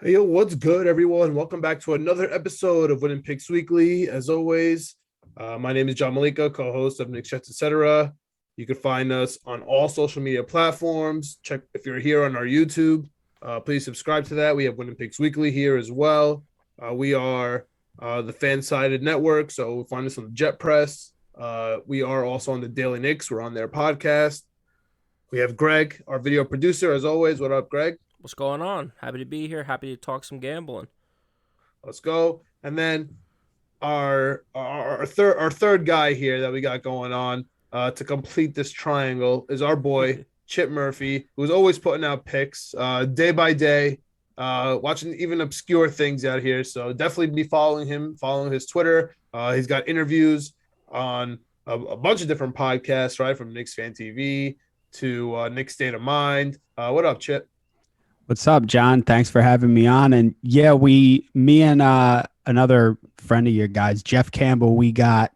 Hey, yo, what's good, everyone? Welcome back to another episode of Winning Picks Weekly. As always, my name is John Meleka, co-host of Knicks, etc. You can find us on all social media platforms. Check if you're here on our YouTube. Please subscribe to that. We have Winning Picks Weekly here as well. We are the fan-sided network, so find us on the Jet Press. We are also on the Daily Knicks. We're on their podcast. We have Greg, our video producer, as always. What up, Greg? What's going on? Happy to be here. Happy to talk some gambling. Let's go. And then our third guy here that we got going on to complete this triangle is our boy Chip Murphy, who's always putting out picks day by day, watching even obscure things out here. So definitely be following him, following his Twitter. He's got interviews on a bunch of different podcasts, right, from KnicksFanTV to Knicks State of Mind. What up, Chip? What's up, John? Thanks for having me on. And yeah, me and another friend of your guys, Jeff Campbell, we got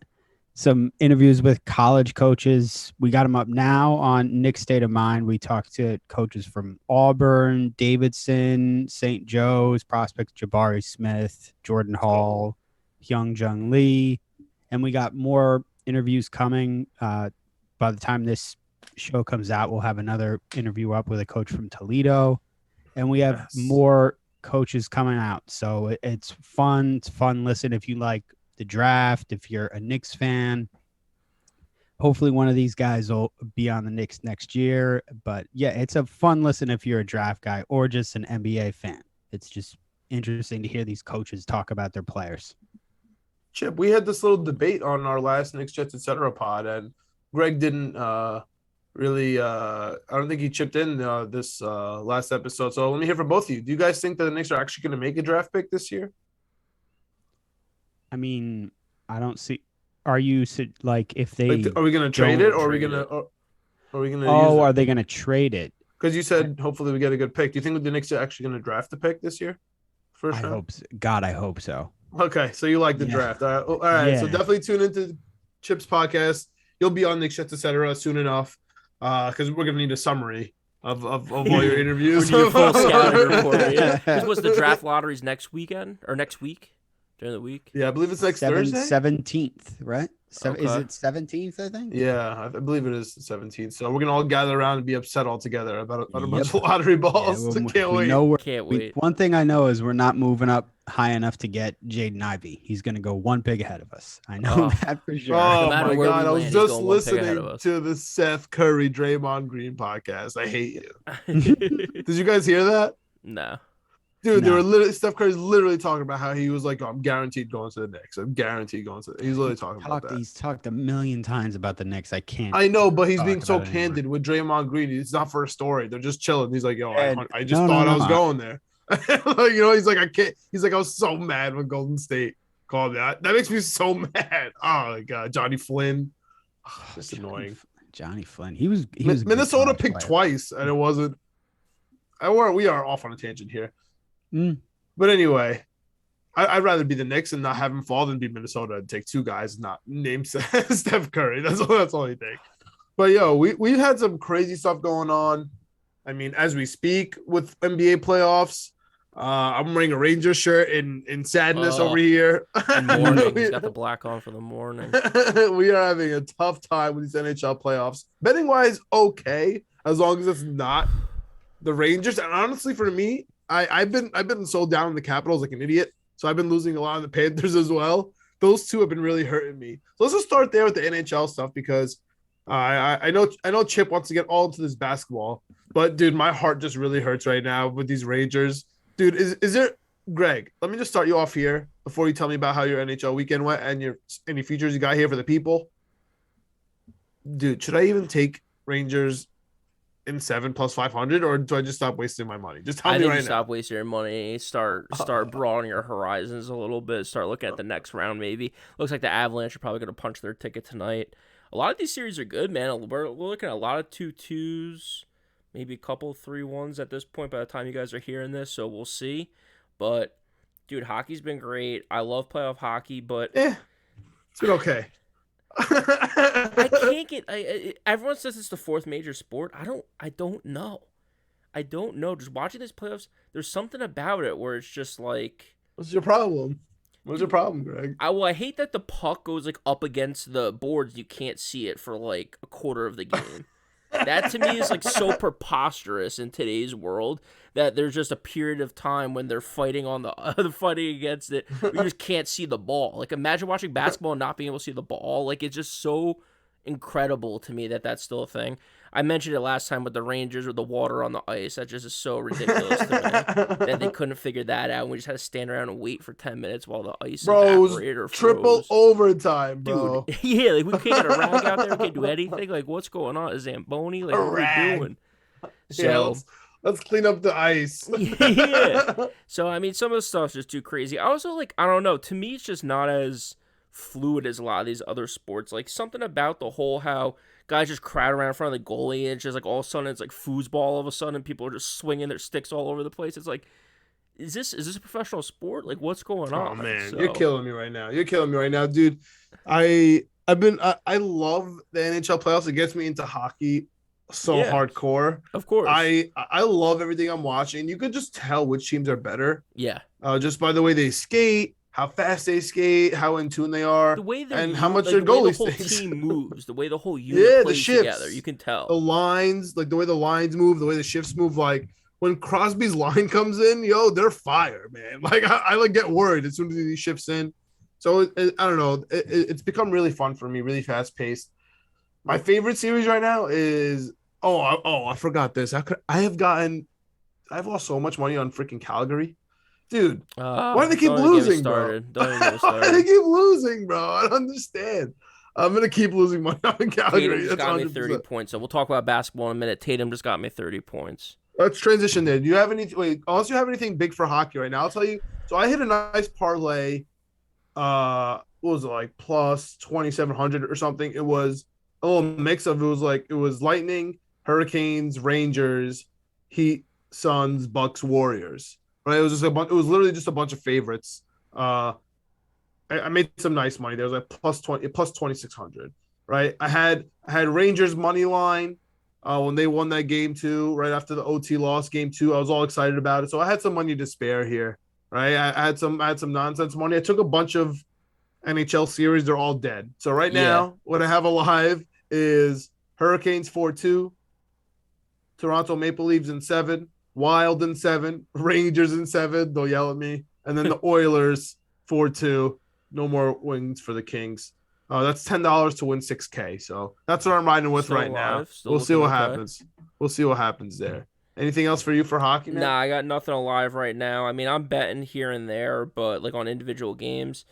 some interviews with college coaches. We got them up now on Nick State of Mind. We talked to coaches from Auburn, Davidson, St. Joe's, prospects Jabari Smith, Jordan Hall, Hyung Jung Lee, and we got more interviews coming. By the time this show comes out, we'll have another interview up with a coach from Toledo. And we have more coaches coming out. So it's fun. It's fun. Listen, if you like the draft, if you're a Knicks fan, hopefully one of these guys will be on the Knicks next year. But yeah, it's a fun listen if you're a draft guy or just an NBA fan. It's just interesting to hear these coaches talk about their players. Chip, we had this little debate on our last Knicks Jets etc. pod, and Greg didn't really I don't think he chipped in this last episode. So let me hear from both of you. Do you guys think that the Knicks are actually going to make a draft pick this year? I mean, I don't see. Are you like if they Like, are we going to trade it, or are we going to? Are we going to? Oh, are they going to trade it? Because you said hopefully we get a good pick. Do you think the Knicks are actually going to draft the pick this year? I hope so. God, I hope so. Okay, so you like the draft. All right. Yeah. So definitely tune into Chip's podcast. You'll be on Knicks Jets etc. soon enough. Because we're gonna need a summary of all your interviews. Your full scouting report. Yeah. This was the draft lotteries next weekend or next week during the week. Yeah, I believe it's next Thursday. 17th, right? Okay. Is it 17th? I think. Yeah, I believe it is the 17th. So we're gonna all gather around and be upset all together about a bunch of lottery balls. Yeah, Can't wait. Can't wait. One thing I know is we're not moving up high enough to get Jaden Ivey. He's going to go one pick ahead of us. I know that for sure. Oh No matter my where god! we I was land, he's just going one pick ahead of listening us. to the Seth Curry, Draymond Green podcast. I hate you. Did you guys hear that? No. Dude, they No. were literally Steph Curry's literally talking about how he was like, oh, I'm guaranteed going to the Knicks. I'm guaranteed going to. He's literally talking about that. He's talked a million times about the Knicks. I can't. I know, but he's talk being so about it anymore. candid with Draymond Green. It's not for a story. They're just chilling. He's like, yo, I just No, thought I was no. going there. Like, you know, he's like, I can't. He's like, I was so mad when Golden State called that. That makes me so mad. Oh my god, Johnny Flynn. Oh, that's annoying. Johnny Flynn. He was a good Minnesota college picked player. twice, and it wasn't. We are off on a tangent here. Mm. But anyway, I'd rather be the Knicks and not have him fall than be Minnesota and take two guys and not name Steph Curry. That's all you think. But yo, we've had some crazy stuff going on. I mean, as we speak with NBA playoffs, I'm wearing a Rangers shirt in sadness over here. Morning. He's got the black on for the morning. We are having a tough time with these NHL playoffs. Betting wise, okay, as long as it's not the Rangers. And honestly, for me, I've been so down on the Capitals like an idiot. So I've been losing a lot on the Panthers as well. Those two have been really hurting me. So let's just start there with the NHL stuff because I know Chip wants to get all into this basketball, but dude, my heart just really hurts right now with these Rangers. Dude, is there Greg? Let me just start you off here before you tell me about how your NHL weekend went and any features you got here for the people. Dude, should I even take Rangers in 7 plus 500, or do I just stop wasting my money? Just tell I me think right you now. stop wasting your money. Start broadening your horizons a little bit. Start looking at the next round. Maybe looks like the Avalanche are probably going to punch their ticket tonight. A lot of these series are good, man. We're looking at a lot of 2-2s, maybe a couple 3-1s at this point by the time you guys are hearing this. So we'll see. But dude, hockey's been great. I love playoff hockey, but It's been okay. I can't get. Everyone says it's the fourth major sport. I don't know. I don't know. Just watching these playoffs, there's something about it where it's just like, What's your problem? What's your problem, Greg? I hate that the puck goes like up against the boards. You can't see it for like a quarter of the game. That to me is like so preposterous in today's world that there's just a period of time when they're fighting on the fighting against it. You just can't see the ball. Like imagine watching basketball and not being able to see the ball. Like it's just so incredible to me that that's still a thing. I mentioned it last time with the Rangers or the water on the ice. That just is so ridiculous to me that they couldn't figure that out. We just had to stand around and wait for 10 minutes while the ice evaporated or froze. Triple overtime, bro. Dude, yeah, like we can't get a rag out there. We can't do anything. Like what's going on? Is Zamboni? Like what are we doing? So let's clean up the ice. Yeah. So I mean, some of the stuff's just too crazy. I also like I don't know. To me, it's just not as fluid as a lot of these other sports. Like something about the whole how guys just crowd around in front of the goalie and it's just like all of a sudden it's like foosball all of a sudden and people are just swinging their sticks all over the place. It's like, is this a professional sport? Like what's going on? Oh man, so... you're killing me right now. You're killing me right now, dude. I love the NHL playoffs. It gets me into hockey so hardcore. Of course. I love everything I'm watching. You could just tell which teams are better. Yeah. Just by the way they skate, how fast they skate, how in tune they are, and how much like, their goalie the whole stinks. team moves, the way the whole unit plays together. You can tell. The lines, like the way the lines move, the way the shifts move. Like when Crosby's line comes in, yo, they're fire, man. Like I like get worried as soon as he shifts in. So I don't know. It's become really fun for me, really fast paced. My favorite series right now is I forgot this. I've lost so much money on freaking Calgary. Dude, why do they keep losing, bro? Why do they keep losing, bro? I don't understand. I'm going to keep losing money on Calgary. Tatum just got me 30 points. So we'll talk about basketball in a minute. Tatum just got me 30 points. Let's transition there. Do you have unless you have anything big for hockey right now, I'll tell you. So I hit a nice parlay. What was it, like plus 2,700 or something? It was a little mix of it was Lightning, Hurricanes, Rangers, Heat, Suns, Bucks, Warriors. Right, it was just it was literally just a bunch of favorites. I made some nice money. There was like plus 2,600. Right, I had Rangers money line when they won that game 2 right after the OT loss game 2. I was all excited about it, so I had some money to spare here. Right, I had some nonsense money. I took a bunch of NHL series. They're all dead. So right now, what I have alive is Hurricanes 4-2, Toronto Maple Leafs in 7. Wild in 7, Rangers in 7. They'll yell at me, and then the Oilers 4-2. No more wins for the Kings. That's $10 to win $6K. So that's what I'm riding with right now. We'll see what happens. We'll see what happens there. Anything else for you for hockey, man? Nah, I got nothing alive right now. I mean, I'm betting here and there, but like on individual games,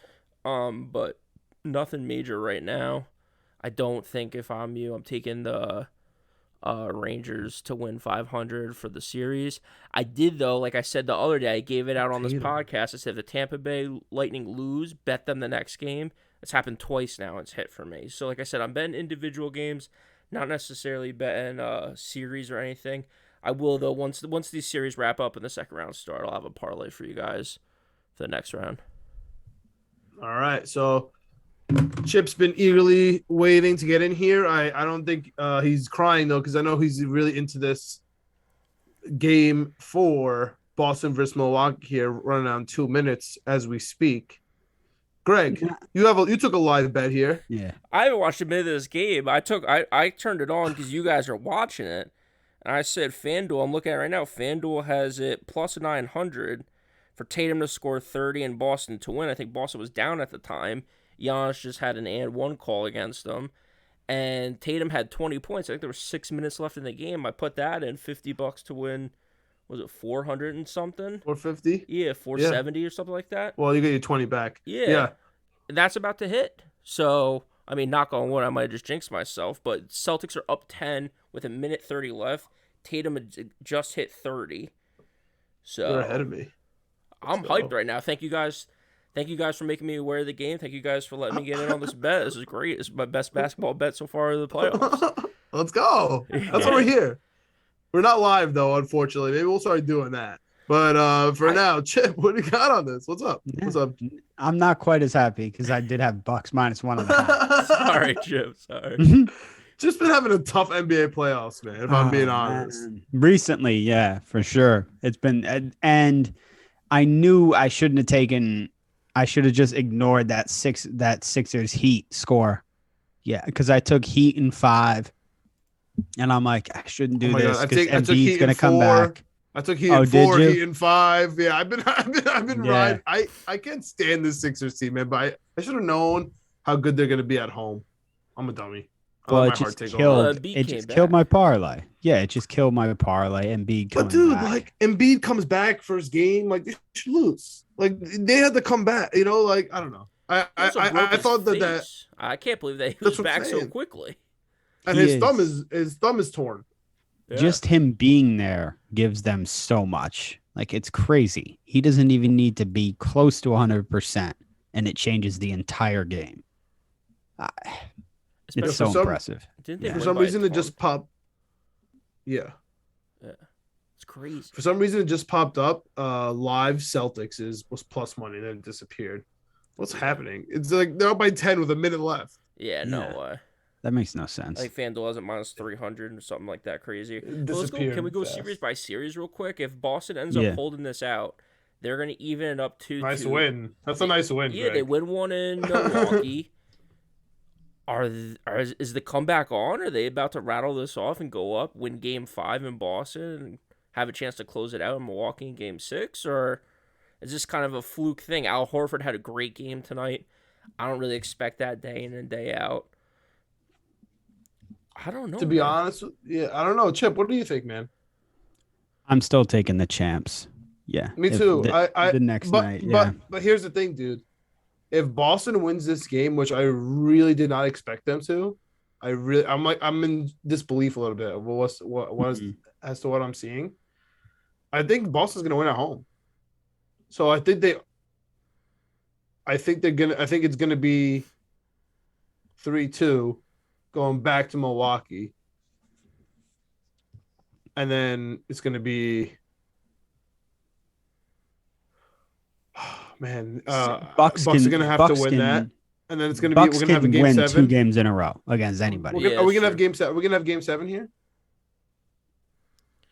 but nothing major right now. I don't think if I'm you, I'm taking the Rangers to win 500 for the series. I did though, like I said the other day, I gave it out on this podcast. I said if the Tampa Bay Lightning lose, bet them the next game. It's happened twice now. It's hit for me. So like I said, I'm betting individual games, not necessarily betting series or anything. I will though once these series wrap up and the second round start, I'll have a parlay for you guys for the next round. All right, so Chip's been eagerly waiting to get in here. I don't think he's crying, though, because I know he's really into this game 4, Boston versus Milwaukee here, running on 2 minutes as we speak. Greg, you took a live bet here. Yeah. I haven't watched a minute of this game. I turned it on because you guys are watching it, and I said FanDuel. I'm looking at it right now. FanDuel has it plus 900 for Tatum to score 30 and Boston to win. I think Boston was down at the time. Giannis just had an and one call against them, and Tatum had 20 points. I think there were 6 minutes left in the game. I put that in $50 to win. Was it 400 and something? 450? Yeah, 470 or something like that. Well, you get your 20 back. Yeah. That's about to hit. So, I mean, knock on wood, I might have just jinxed myself, but Celtics are up 10 with a minute 30 left. Tatum had just hit 30. So you're ahead of me. I'm hyped right now. Thank you guys. Thank you guys for making me aware of the game. Thank you guys for letting me get in on this bet. This is great. This is my best basketball bet so far in the playoffs. Let's go. That's why we're here. We're not live, though, unfortunately. Maybe we'll start doing that. But for now, Chip, what do you got on this? What's up? What's up? I'm not quite as happy because I did have Bucks minus 1.5. Sorry, Chip. Sorry. just been having a tough NBA playoffs, man. If I'm being honest. Man. Recently, yeah, for sure. It's been, and I knew I shouldn't have taken. I should have just ignored that Sixers Heat score. Yeah, because I took Heat in 5, and I'm like, I shouldn't do this because Embiid's gonna come back. I took Heat in 4, did you? Heat in 5. Yeah, I've been Yeah. riding. I can't stand this Sixers team, man. But I should have known how good they're gonna be at home. I'm a dummy. Well, let it my heart just take killed. over. Embiid It came just killed back. my parlay. Yeah, it just killed my parlay. Embiid coming But dude, back. like Embiid comes back first game, like they should lose. Like they had to come back. You know, like I don't know. He also broke I his thought that face. I can't believe that he That's was what I'm back so saying. quickly. and He his thumb is torn. Yeah. Just him being there gives them so much. Like it's crazy. He doesn't even need to be close to 100%, and it changes the entire game. Especially- It's so for some- impressive. Didn't they Yeah. For win some by a reason, it ton? just popped. Yeah. It's crazy. For some reason, it just popped up. Live Celtics was plus money, then it disappeared. What's happening? It's like they're up by 10 with a minute left. Yeah, no Yeah. way. That makes no sense. Like FanDuel has it minus 300 or something like that crazy. It But let's go. Can we disappeared go fast. series by series real quick? If Boston ends Yeah. up holding this out, they're going to even it up 2-2. Nice win. That's a nice win. Yeah, they Greg. win one in Milwaukee. Is the comeback on? Are they about to rattle this off and go up, win Game 5 in Boston, and have a chance to close it out in Milwaukee in Game 6? Or is this kind of a fluke thing? Al Horford had a great game tonight. I don't really expect that day in and day out. I don't know. To be man. honest, yeah, I don't know. Chip, what do you think, man? I'm still taking the champs. Yeah. Me If too. The next but, night. Yeah. but here's the thing, dude. If Boston wins this game, which I really did not expect them to, I'm in disbelief a little bit of Mhm. as to what I'm seeing. I think Boston's gonna win at home. So I think it's gonna be 3-2 going back to Milwaukee. And then it's gonna be man, Bucks Bucks can, are gonna have Bucks to win can, that, and then it's gonna be Bucks we're gonna have a can game win 7. 2 games in a row against anybody. Yeah, Are we gonna sure. have game 7? Are we gonna have game 7 here?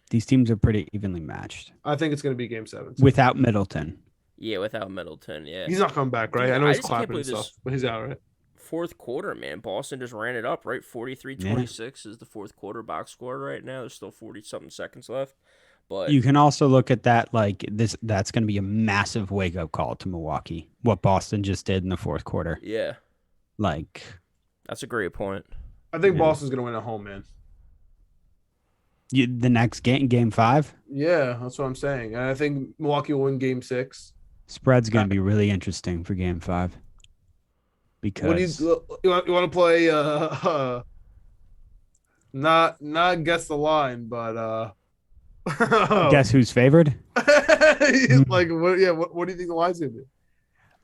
These teams are pretty evenly matched I think it's gonna be game 7. without Middleton. Yeah, without Middleton, yeah. He's not coming back, right? Dude, I know I he's just can't clapping and believe stuff, this- but he's out, right? Fourth quarter, man. Boston just ran it up, right? 43-26 is the fourth quarter box score right now. There's still 40-something seconds left. But You can also look at that like this. That's going to be a massive wake up call to Milwaukee. What Boston just did in the fourth quarter, yeah, like that's a great point. I think Yeah. Boston's gonna win at home, man. the next game 5 Yeah, that's what I'm saying. And I think Milwaukee will win game 6. spread's going to be really interesting for game 5 because What do you want to play? Not guess the line, but guess who's favored? like what? Yeah, what do you think the line's gonna be?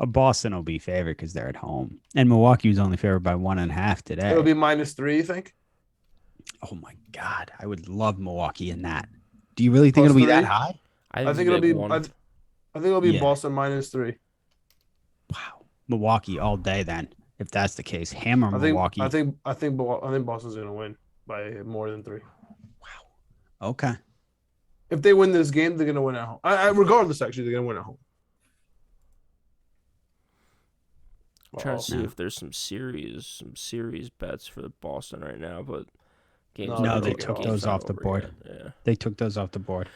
Boston will be favored because they're at home, and Milwaukee was only favored by 1.5 today. It'll be -3, you think? Oh my god, I would love Milwaukee in that. Do you really think Plus it'll be that 3? high? I think it'll be. one. I think it'll be Yeah. Boston -3. Wow, Milwaukee all day then. If that's the case, hammer I think. Milwaukee. I think Boston's gonna win by more than 3. Okay. If they win this game, they're gonna win at home. Regardless, actually, they're gonna win at home. I'm trying to see no. if there's some series bets for Boston right now, but games No, not they over- took games those not off the over board. yet, Yeah, They took those off the board.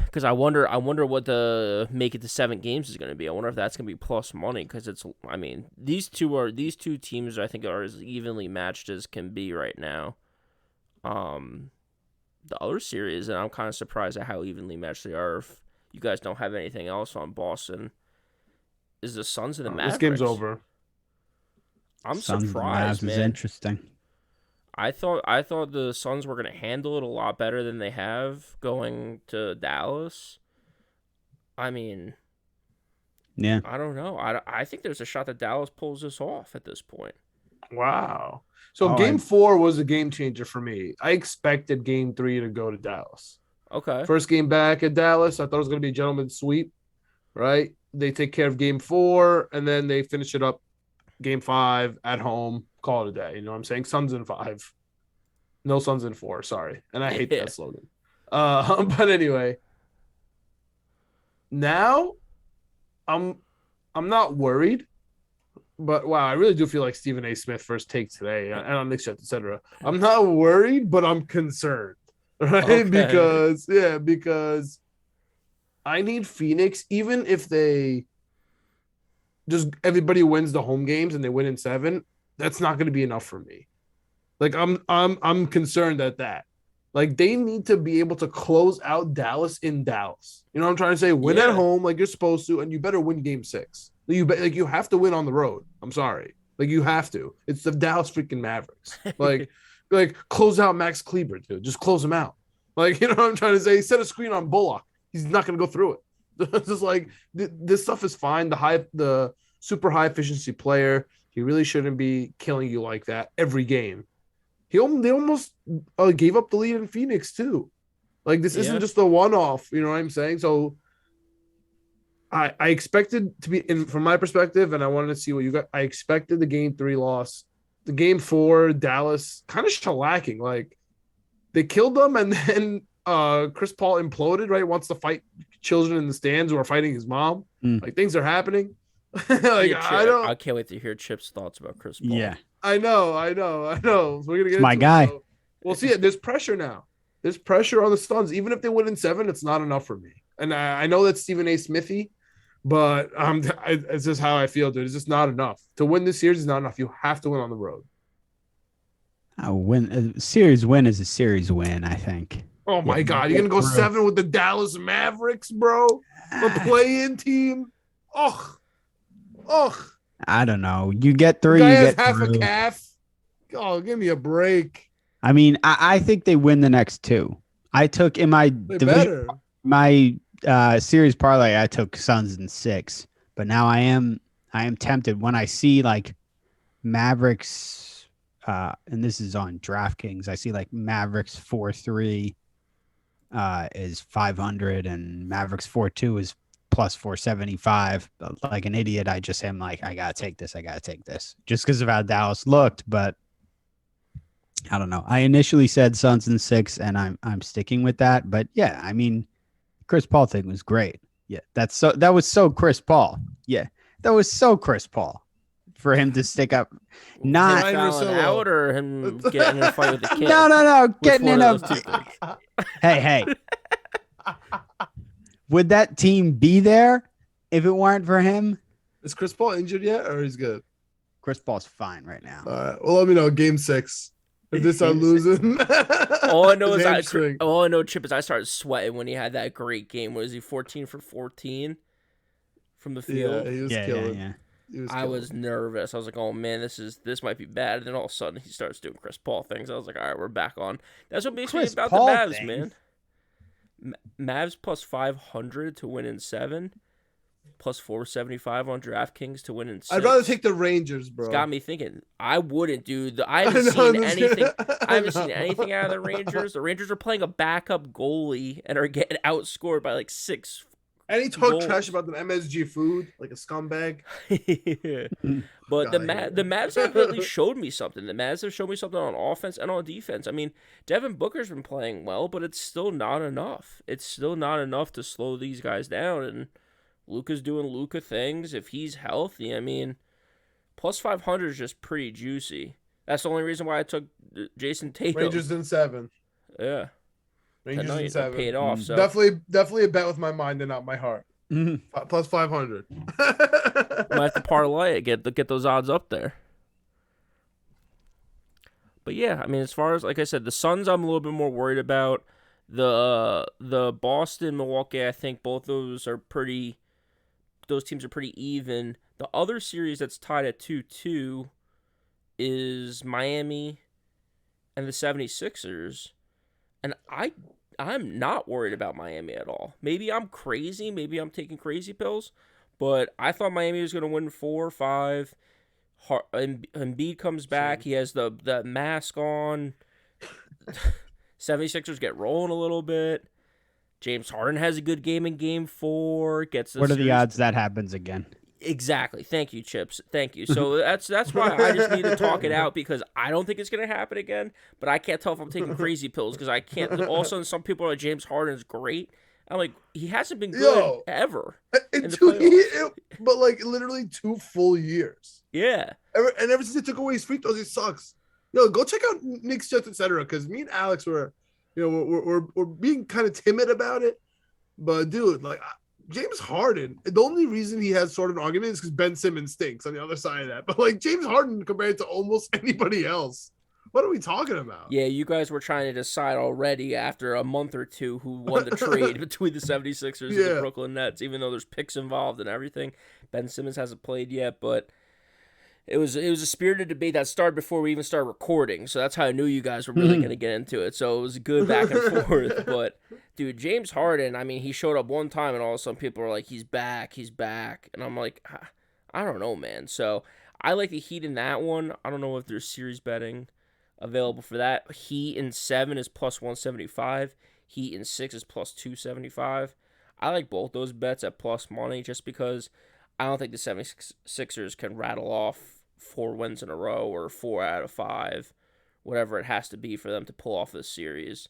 because I wonder what the make it to 7 games is going to be. I wonder if that's going to be plus money because it's. I mean, these two teams I think are as evenly matched as can be right now. The other series, and I'm kind of surprised at how evenly matched they are. If you guys don't have anything else on Boston, is the Suns and the Mavericks. This game's over. I'm Suns and surprised, Mavs is man. interesting. I thought the Suns were going to handle it a lot better than they have going to Dallas. I mean, Yeah. I don't know. I think there's a shot that Dallas pulls this off at this point. Wow. So Oh, game 4 was a game changer for me. I expected game 3 to go to Dallas. Okay. First game back at Dallas, I thought it was going to be a gentleman's sweep, right? They take care of game 4, and then they finish it up game 5 at home, call it a day. You know what I'm saying? Suns in 5. No Suns in 4. Sorry, and I hate Yeah. that slogan. But anyway, now I'm not worried. But wow, I really do feel like Stephen A. Smith first take today, and on Knicks Chat, etc. I'm not worried, but I'm concerned, right? Okay. Because I need Phoenix, even if they just everybody wins the home games and they win in 7, that's not going to be enough for me. Like I'm concerned at that. Like they need to be able to close out Dallas in Dallas. You know what I'm trying to say? Win at home like you're supposed to, and you better win Game 6. You have to win on the road. I'm sorry, like you have to. It's the Dallas freaking Mavericks. Like close out Max Kleber, dude. Just close him out. Like you know what I'm trying to say? Set a screen on Bullock. He's not going to go through it. Just like this stuff is fine. The super high efficiency player. He really shouldn't be killing you like that every game. They almost gave up the lead in Phoenix too. Like this isn't just a one-off. You know what I'm saying? So I expected to be from my perspective, and I wanted to see what you got. I expected the Game 3 loss, the Game 4 Dallas kind of shellacking. Like they killed them, and then Chris Paul imploded. Right, wants to fight children in the stands who are fighting his mom. Like things are happening. Like I can't wait to hear Chip's thoughts about Chris Paul. Yeah. I know. So we're gonna get my into guy. It, so we'll see it. There's pressure now. There's pressure on the Suns. Even if they win in 7, it's not enough for me. And I know that's Stephen A. Smithy, but it's just how I feel, dude. It's just not enough to win this series. Is not enough. You have to win on the road. A series win is a series win, I think. Oh my God, you're gonna go 7 with the Dallas Mavericks, bro? The play-in team. I don't know. You get 3. The guy you has get half through. a calf. Oh, give me a break. I mean, I think they win the next 2. I took in my They division, better. my series parlay. I took Suns in 6, but now I am tempted when I see like Mavericks, and this is on DraftKings. I see like Mavericks 4-3 is 500, and Mavericks 4-2 is plus 475. Like an idiot, I just am like, I gotta take this just because of how Dallas looked. But I don't know. I initially said Suns in 6, and I'm sticking with that. But yeah, I mean, Chris Paul thing was great. Yeah, that was so Chris Paul. Yeah, that was so Chris Paul for him to stick up. Not Ryan fouling Russillo. out or him getting in a fight with the kid. no, getting in a. One of those two things. Hey. Would that team be there if it weren't for him? Is Chris Paul injured yet, or he's good? Chris Paul's fine right now. All right. Well, let me know. Game 6. If they start losing, All I know his is hamstring. all I know, Chip, is I started sweating when he had that great game. Was he 14 for 14 from the field? Yeah, he was killing. Yeah. I was nervous. I was like, "Oh man, this might be bad." And then all of a sudden, he starts doing Chris Paul things. I was like, "All right, we're back on." That's what makes me Chris about Paul the Mavs, things? man. Mavs plus 500 to win in 7, plus 475 on DraftKings to win in 6. I'd rather take the Rangers, bro. It's got me thinking. I wouldn't do the. I haven't know, seen this- anything. I haven't I seen know. anything out of the Rangers. The Rangers are playing a backup goalie and are getting outscored by like 6. And he talked goals. trash about the MSG food, like a scumbag. But God, the Mavs have really showed me something. The Mavs have shown me something on offense and on defense. I mean, Devin Booker's been playing well, but it's still not enough. It's still not enough to slow these guys down. And Luka's doing Luka things. If he's healthy, I mean, plus 500 is just pretty juicy. That's the only reason why I took Jason Tatum. Rangers in 7. Yeah. Rangers Tonight, in it 7. paid off. So Definitely a bet with my mind and not my heart. Plus 500. might have to parlay it, get those odds up there. But yeah, I mean, as far as like I said, the Suns, I'm a little bit more worried about. The Boston, Milwaukee, I think both those teams are pretty even. The other series that's tied at 2-2 is Miami and the 76ers, and I'm not worried about Miami at all. Maybe I'm crazy. Maybe I'm taking crazy pills. But I thought Miami was going to win 4-5. Embiid comes back. He has the mask on. 76ers get rolling a little bit. James Harden has a good game in Game 4. What are the odds that happens again? Exactly. Thank you, Chips. Thank you. So that's why I just need to talk it out because I don't think it's gonna happen again. But I can't tell if I'm taking crazy pills because I can't. All of a sudden, some people are like James Harden is great. I'm like he hasn't been good Yo, ever in the two, playoffs. but like literally 2 full years. Yeah. Ever since they took away his free throws, he sucks. Yo, go check out Knicks, Jets, etc. Because me and Alex were, we're being kind of timid about it. But dude, like James Harden, the only reason he has sort of an argument is because Ben Simmons stinks on the other side of that. But like James Harden compared to almost anybody else, what are we talking about? Yeah, you guys were trying to decide already after a month or two who won the trade between the 76ers and the Brooklyn Nets, even though there's picks involved and everything. Ben Simmons hasn't played yet, but it was a spirited debate that started before we even started recording, so that's how I knew you guys were really going to get into it. So it was good back and forth. But, dude, James Harden, I mean, he showed up one time and all of a sudden people are like, he's back. And I'm like, I don't know, man. So I like the Heat in that one. I don't know if there's series betting available for that. Heat in 7 is plus 175. Heat in 6 is plus 275. I like both those bets at plus money just because I don't think the 76ers can rattle off 4 wins in a row or 4 out of 5, whatever it has to be for them to pull off this series.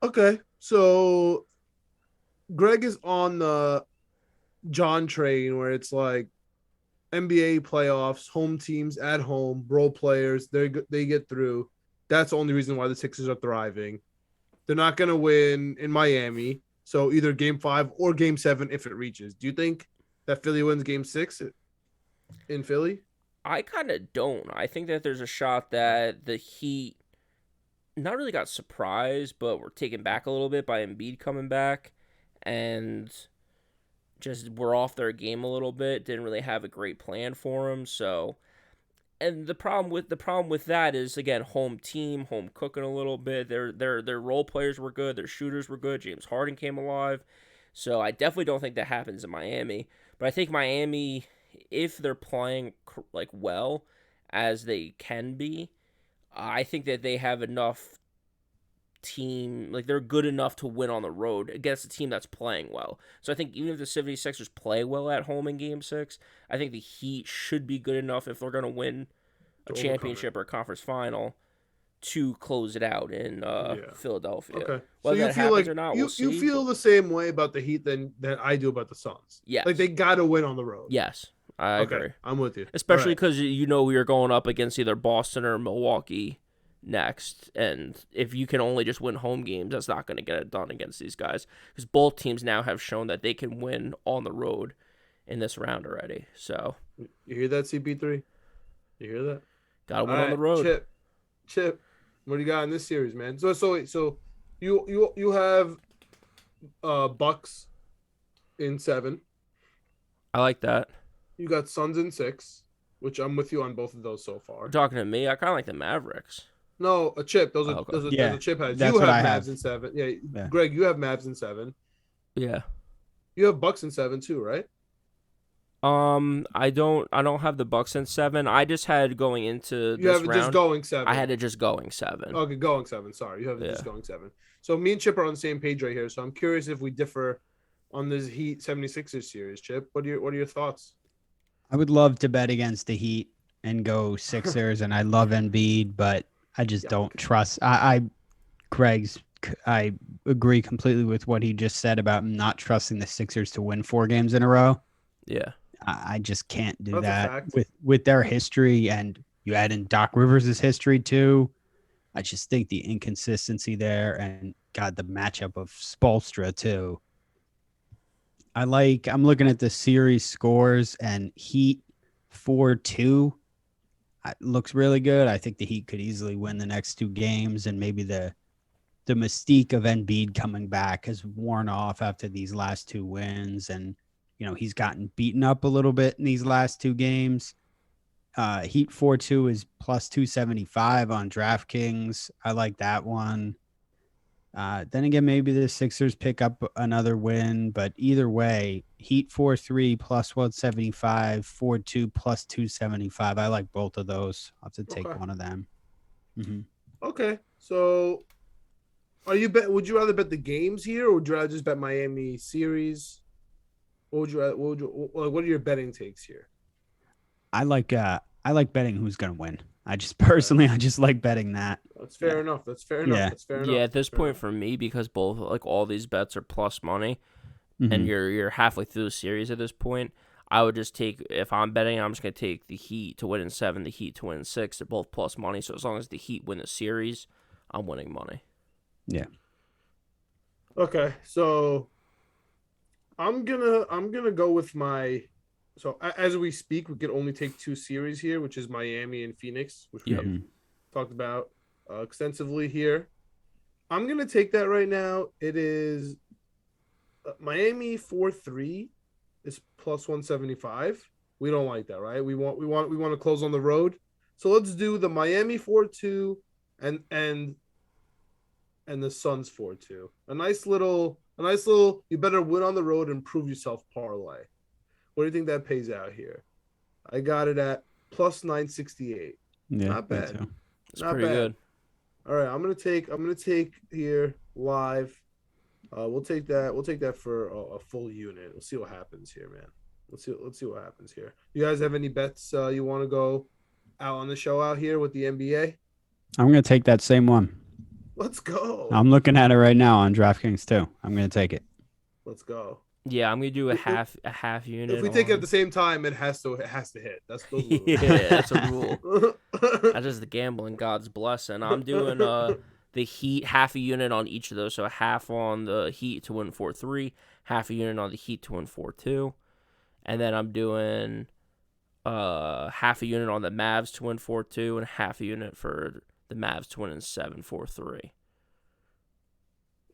Okay, so Greg is on the John train where it's like NBA playoffs, home teams at home, role players, they get through. That's the only reason why the Sixers are thriving. They're not going to win in Miami, so either Game 5 or Game 7 if it reaches. Do you think that Philly wins Game 6 in Philly? I kind of don't. I think that there's a shot that the Heat not really got surprised, but were taken back a little bit by Embiid coming back and just were off their game a little bit. Didn't really have a great plan for them. So, and the problem with that is again home team, home cooking a little bit. Their role players were good. Their shooters were good. James Harden came alive. So I definitely don't think that happens in Miami. But I think Miami, if they're playing like well as they can be, I think that they have enough team, like they're good enough to win on the road against a team that's playing well. So I think even if the 76ers play well at home in Game 6, I think the Heat should be good enough if they're going to win a championship or a conference final to close it out in Philadelphia. Okay. Whether so you that feel happens like or not, you we'll see. You feel the same way about the Heat than I do about the Suns. Yes. Like they got to win on the road. Yes, I agree. I'm with you. Especially because we are going up against either Boston or Milwaukee next, and if you can only just win home games, that's not going to get it done against these guys because both teams now have shown that they can win on the road in this round already. So you hear that, CP3? You hear that? Got to win on the road. Chip, what do you got in this series, man? So you have Bucks in 7. I like that. You got Suns in 6, which I'm with you on both of those so far. You're talking to me, I kind of like the Mavericks. No, a Chip. Those are Chip has. You have Mavs in 7. Yeah, Greg, you have Mavs in 7. Yeah. You have Bucks in 7 too, right? I don't have the Bucks in 7. I just had going into this round. Just going 7. I had it just going 7. Okay, going 7. Sorry, you have it just going 7. So me and Chip are on the same page right here. So I'm curious if we differ on this Heat 76ers series. Chip, what are your thoughts? I would love to bet against the Heat and go Sixers, and I love Embiid, but I just don't trust. I agree completely with what he just said about not trusting the Sixers to win 4 games in a row. Yeah. I just can't do that with their history, and you add in Doc Rivers' history too. I just think the inconsistency there, and God, the matchup of Spoelstra too. I'm looking at the series scores, and Heat 4-2 looks really good. I think the Heat could easily win the next 2 games, and maybe the mystique of Embiid coming back has worn off after these last 2 wins, and he's gotten beaten up a little bit in these last 2 games. Heat 4-2 is plus 275 on DraftKings. I like that one. Then again, maybe the Sixers pick up another win, but either way, Heat 4-3 plus 175, 4-2 plus 275. I like both of those. I'll have to take one of them. Mm-hmm. Okay, so would you rather bet the games here, or would you rather just bet Miami series? What are your betting takes here? I like betting who's gonna win. I just like betting that. That's fair Yeah. enough. That's fair Yeah. enough. That's fair enough. Yeah, at this Fair point enough. for me, because both like all these bets are plus money, and Mhm. you're halfway through the series at this point, I would just take, if I'm betting, I'm just gonna take the Heat to win in 7, the Heat to win in 6. They're both plus money, so as long as the Heat win the series, I'm winning money. Yeah. Okay, so I'm gonna go with my. So as we speak, we could only take 2 series here, which is Miami and Phoenix, which Yep. we've Mhm. talked about extensively here. I'm gonna take that right now. It is Miami 4-3 is plus 175. We don't like that, right? We want to close on the road. So let's do the Miami 4-2 and the Suns 4-2. A nice little you better win on the road and prove yourself parlay. What do you think that pays out here? I got it at plus 968. Yeah. Not me bad. too. It's Not pretty bad. good. All right, I'm gonna take here live. We'll take that for a full unit. We'll see what happens here, man. Let's see what happens here. You guys have any bets you want to go out on the show out here with the NBA? I'm gonna take that same one. Let's go. I'm looking at it right now on DraftKings too. I'm gonna take it. Let's go. Yeah, I'm gonna do a If- half unit. If we take it at on- the same time, it has to hit. That's the rule. Yeah, that's a rule. That's just the gambling God's blessing. I'm doing the Heat, half a unit on each of those, so half on the Heat to win 4-3, half a unit on the Heat to win 4-2, and then I'm doing half a unit on the Mavs to win 4-2, and half a unit for the Mavs to win in 7-4-3.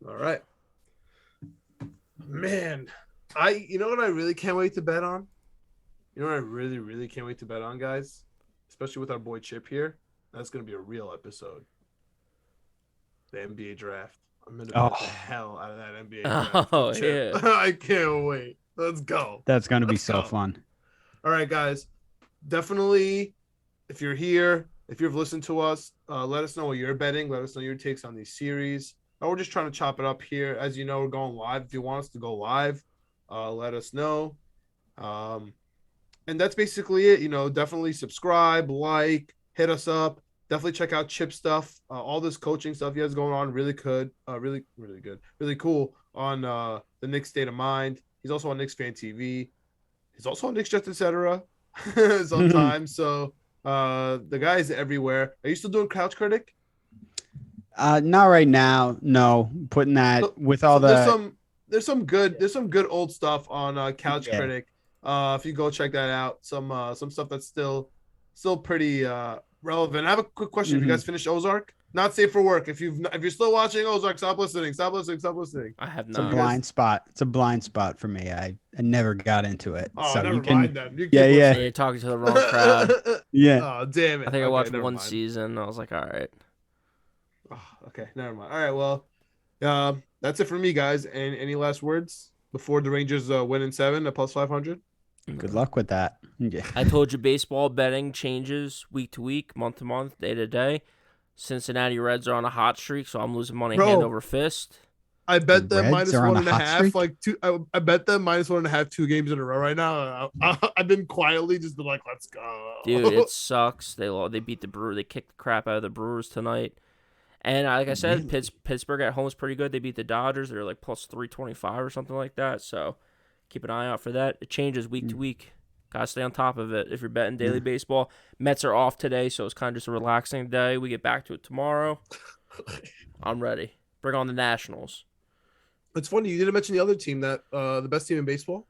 All right. Man, you know what I really can't wait to bet on? You know what I really, really can't wait to bet on, guys? Especially with our boy Chip here. That's gonna be a real episode. The NBA draft. I'm gonna bet the hell out of that NBA draft. Oh, with Chip. yeah. I can't wait. Let's go. That's gonna be Let's so go. fun. All right, guys. Definitely, if you're here, if you've listened to us, let us know what you're betting. Let us know your takes on these series. We're just trying to chop it up here. As you know, we're going live. If you want us to go live, let us know. And that's basically it. You know, definitely subscribe, like, hit us up. Definitely check out Chip stuff. All this coaching stuff he has going on, really good. Really good. Really cool on the Knicks State of Mind. He's also on KnicksFanTV. He's also on Knicks Jets, etc. sometimes. So the guy's everywhere. Are you still doing Couch Critic? Not right now. No, putting that with all the. There's some good old stuff on Couch Yeah. Critic. If you go check that out, some stuff that's still pretty relevant. I have a quick question. Have you guys finished Ozark? Not safe for work. If you're still watching Ozark, stop listening. Stop listening. I have It's a not. blind spot. It's a blind spot for me. I never got into it. Oh, so never you can, mind then. You keep Yeah, yeah. Yeah, listening. you're talking to the wrong crowd. Yeah. Oh, damn it. I think I Okay, watched never one mind. season. I was like, all right. Oh, okay, never mind. All right, well, that's it for me, guys. And any last words before the Rangers win in 7 at plus 500? Good luck with that. Yeah. I told you baseball betting changes week to week, month to month, day to day. Cincinnati Reds are on a hot streak, so I'm losing money hand over fist. I bet them Reds minus are on a 1.5, hot like two. I bet them minus 1.5, 2 games in a row right now. I've been quietly just been like, let's go, Dude, it sucks. They beat the Brewers. They kicked the crap out of the Brewers tonight. And like I said, Pittsburgh at home is pretty good. They beat the Dodgers. They're like plus 325 or something like that. So keep an eye out for that. It changes week to week. Gotta stay on top of it if you're betting daily baseball. Mets are off today, so it's kind of just a relaxing day. We get back to it tomorrow. I'm ready. Bring on the Nationals. It's funny you didn't mention the other team that the best team in baseball.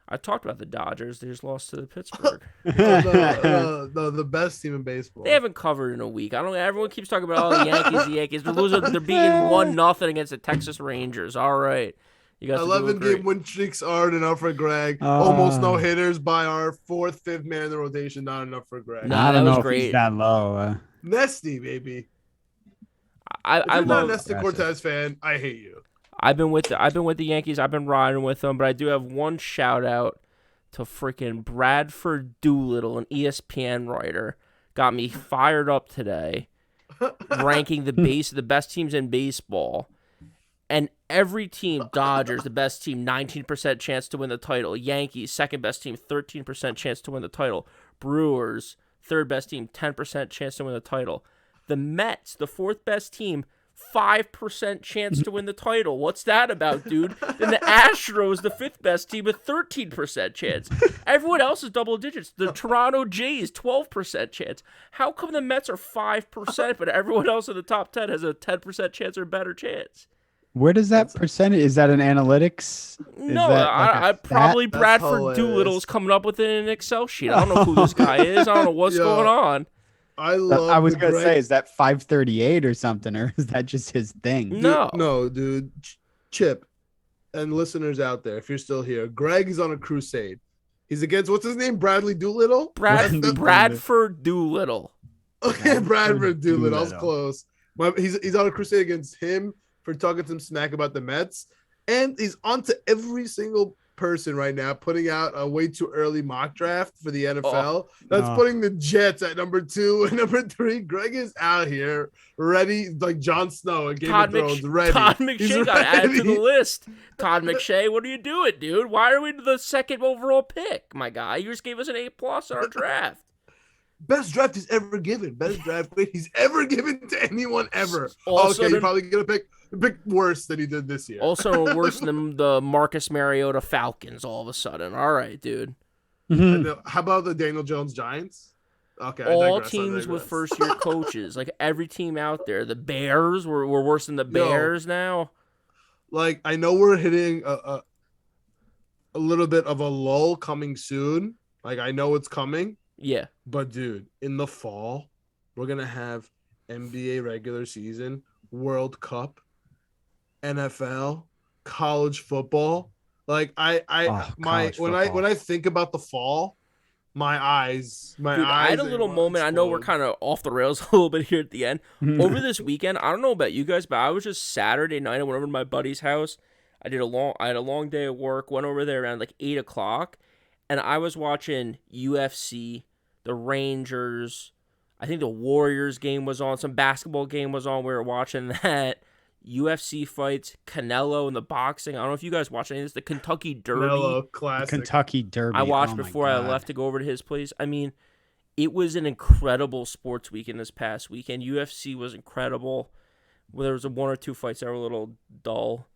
I talked about the Dodgers. They just lost to the Pittsburgh. The best team in baseball. They haven't covered in a week. I don't. Everyone keeps talking about the Yankees. They're losing. They're beating 1-0 against the Texas Rangers. All right, you guys. 11-game win streaks aren't enough for Greg. Almost no hitters by our 4th, 5th man in the rotation. Not enough for Greg. Nah, I don't that know was if he's great. that low. Nesty, baby. I If you're not a love. Nestor Cortez fan, I hate you. I've been with the Yankees. I've been riding with them, but I do have one shout out to freaking Bradford Doolittle, an ESPN writer, got me fired up today, ranking the best teams in baseball, And every team, Dodgers, the best team, 19% chance to win the title. Yankees, second best team, 13% chance to win the title. Brewers, third best team, 10% chance to win the title. The Mets, the fourth best team, 5% chance to win the title. What's that about, dude? Then the Astros, the fifth best team, with 13% chance. Everyone else is double digits. The Toronto Jays, 12% chance. How come the Mets are 5%, but everyone else in the top 10 has a 10% chance or better chance? Where does that percentage? Is that an analytics? No, I probably Bradford Doolittle's coming up with it in an Excel sheet. I don't know who this guy is. I don't know what's going on. I was gonna say, is that 538 or something, or is that just his thing? No, dude. Chip and listeners out there, if you're still here, Greg is on a crusade. He's against what's his name? Bradley Doolittle. Bradford Doolittle. Okay, Bradford Doolittle. I was close. He's on a crusade against him for talking some smack about the Mets, and he's on to every single person right now putting out a way too early mock draft for the NFL. That's putting the Jets at number 2 and number 3. Greg is out here ready, like Jon Snow in Game of Thrones. Ready. Todd McShay got added to the list. Todd McShay, what are you doing, dude? Why are we the second overall pick, my guy? You just gave us an A+ on our draft. Best draft he's ever given. Best draft he's ever given to anyone ever. Also, okay, you're probably gonna pick worse than he did this year. Also worse than the Marcus Mariota Falcons all of a sudden. All right, dude. How about the Daniel Jones Giants? Okay. All teams with first-year coaches, like every team out there. The Bears we're worse than the Bears now. Like, I know we're hitting a little bit of a lull coming soon. Like, I know it's coming. Yeah. But, dude, in the fall, we're going to have NBA regular season, World Cup, NFL, college football. Like, when I think about the fall, my eyes. I had a little moment. Explode. I know we're kind of off the rails a little bit here at the end. Over this weekend, I don't know about you guys, but I was just Saturday night. I went over to my buddy's house. I had a long day at work. Went over there around like 8:00, and I was watching UFC, the Rangers. I think the Warriors game was on. Some basketball game was on. We were watching that. UFC fights, Canelo and the boxing. I don't know if you guys watch any of this. The Kentucky Derby. Canelo classic. Kentucky Derby. I watched before I left to go over to his place. I mean, it was an incredible sports weekend this past weekend. UFC was incredible. There was one or two fights that were a little dull.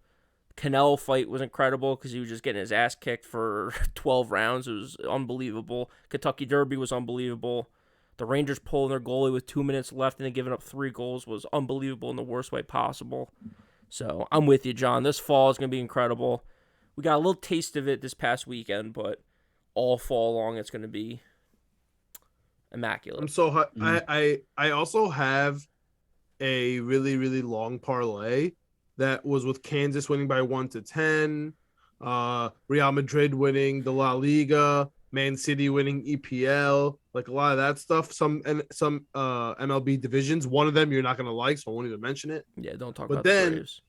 Canelo fight was incredible because he was just getting his ass kicked for 12 rounds. It was unbelievable. Kentucky Derby was unbelievable. The Rangers pulling their goalie with 2 minutes left and then giving up 3 goals was unbelievable in the worst way possible. So I'm with you, John. This fall is going to be incredible. We got a little taste of it this past weekend, but all fall long it's going to be immaculate. I'm so hot. I also have a really, really long parlay that was with Kansas winning by 1-10, Real Madrid winning the La Liga, Man City winning EPL, like a lot of that stuff. Some MLB divisions. One of them you're not gonna like, so I won't even mention it. Yeah, don't talk about the Braves.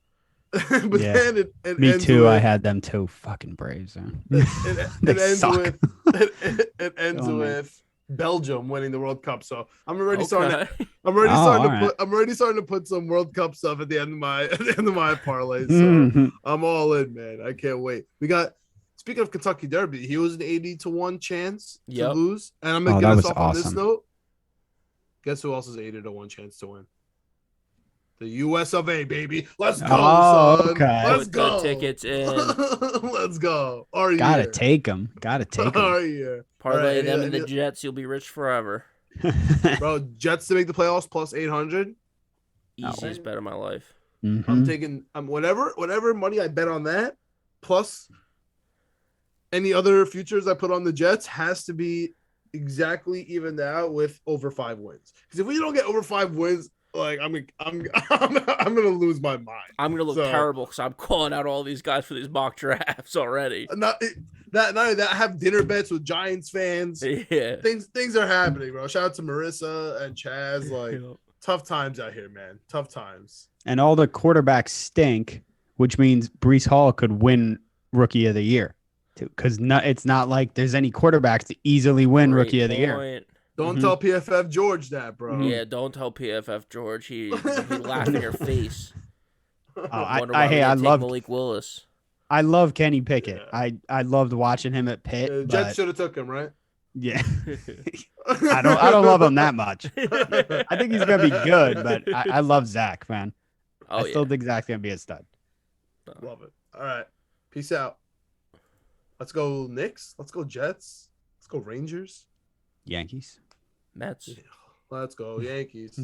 But yeah. Then it me ends too. with, I had them too. Fucking Braves. It ends with Belgium winning the World Cup. So I'm already starting to put some World Cup stuff at the end of my parlays. So I'm all in, man. I can't wait. We got. Speaking of Kentucky Derby, he was an 80-1 chance to lose. And I'm going to get us off on this note. Guess who else is 80-1 chance to win? The US of A, baby. Let's go, son. Okay. Let's go. Tickets in. Let's go. Gotta take them. Parlay them and the Jets. You'll be rich forever. Bro, Jets to make the playoffs plus 800. Easiest bet of my life. Mm-hmm. I'm taking whatever money I bet on that, plus any other futures I put on the Jets has to be exactly evened out with over 5 wins. Because if we don't get over 5 wins, like I'm gonna lose my mind. I'm gonna look terrible because I'm calling out all these guys for these mock drafts already. Not only that, I have dinner bets with Giants fans. Yeah, things are happening, bro. Shout out to Marissa and Chaz. Like tough times out here, man. Tough times. And all the quarterbacks stink, which means Breece Hall could win Rookie of the Year. Because it's not like there's any quarterbacks to easily win Rookie of the Year. Don't tell PFF George that, bro. Yeah, don't tell PFF George. He laughed in your face. Wonder why we didn't take Malik Willis. I love Kenny Pickett. Yeah. I loved watching him at Pitt. Jets should have took him, right? Yeah. I don't love him that much. I think he's gonna be good, but I love Zach, man. I still think Zach's gonna be a stud. Love it. All right. Peace out. Let's go Knicks. Let's go Jets. Let's go Rangers. Yankees. Mets. Let's go Yankees.